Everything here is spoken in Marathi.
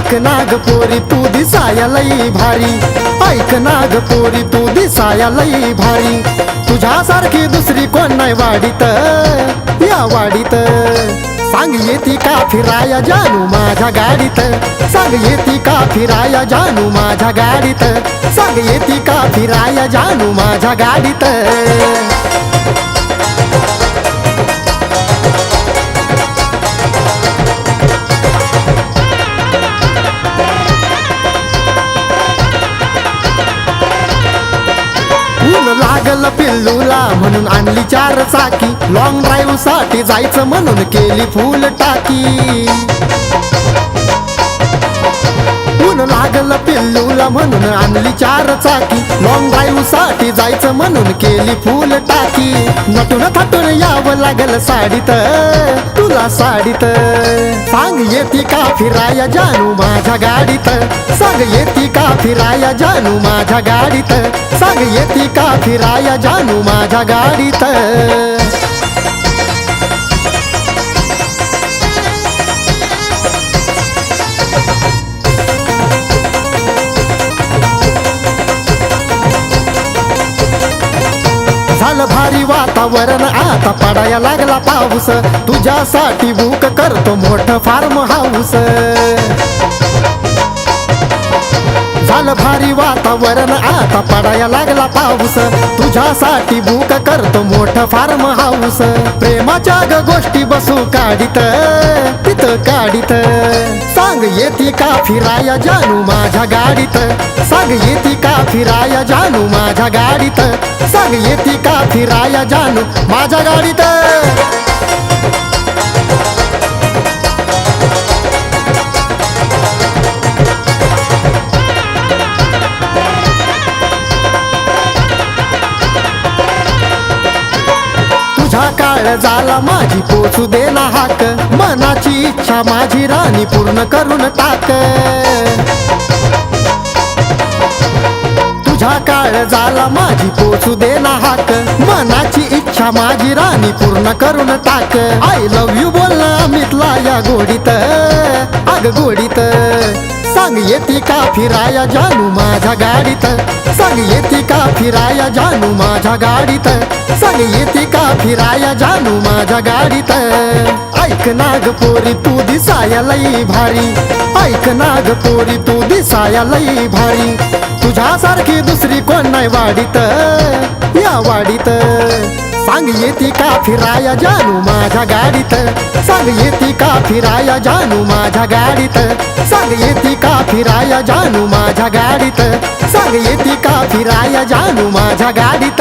ऐक नाग पोरी तू दिसाया लई भारी, ऐक नाग पोरी तू दिसाया लई भारी, तुझ्यासारखी दुसरी कोण नाही वाडीत या वाडीत। सांग येती का फिराया जानू माझ्या गाडीत, सांग येती का फिराया जानू माझ्या गाडीत, सांग येती का फिराया जानू माझ्या गाडीत। ऊन लागल पिल्लूला म्हणून आणली 4 चाकी, लॉंग ड्राईव्ह साठी जायचं म्हणून केली फुल टाकी। ऊन लागल पिल्लूला म्हणून आणली 4 चाकी, लॉंग ड्राईव्ह साठी जायचं म्हणून केली फुल टाकी। नटून थटून यावं लागल साडीत तुला साडीत। सांग येती का फिराया जानू माझ्या गाडीत, सांग येती का फिराया जानू माझ्या गाडीत, सांग येती का फिराया जानू माझ्या गाडीत। झालं भारी वातावरण आता पडाया लागला पाऊस, तुझ्यासाठी बुक करतो मोठं फार्म हाऊस। झालं भारी वातावरण आता पडाया लागला पाऊस, तुझ्यासाठी बुक करतो मोठं फार्म हाऊस। प्रेमाच्या गोष्टी बसू काढीत तिथं काढीत, सांग येती का फिराया जानू माझ्या गाडीत, सांग येती का फिराया जानू माझ्या गाडीत, सांग येती का फिराया जानू माझ्या गाडीत। तुझा काळ झाला माझी पोचू दे ना हाक, मनाची इच्छा माझी राणी पूर्ण करून टाक। तुझा काळ झाला माझी पोचू दे ना हाक, मनाची इच्छा माझी राणी पूर्ण करून टाक। आय लव्ह यू बोलणं अमितला या गोडीत अग गोडीत। सांग येती का फिराया जानू माझ्या गाडीत, सांग येती का फिराया जानू माझ्या गाडीत, सांग येती का फिराया जानू माझ्या गाडीत। ऐक नाग पोरी तू दिसाया लई भारी, ऐक नाग पोरी तू दिसाया लई भारी, तुझ्यासारखी दुसरी कोण नाही वाडीत या वाडीत। सांग येती का फिराया जानू माझ्या गाडीत, सांग येती का फिराया जानू माझ्या गाडीत, सांग येती का फिराया जानू माझ्या गाडीत, सांग येती का फिराया जानू माझ्या गाडीत।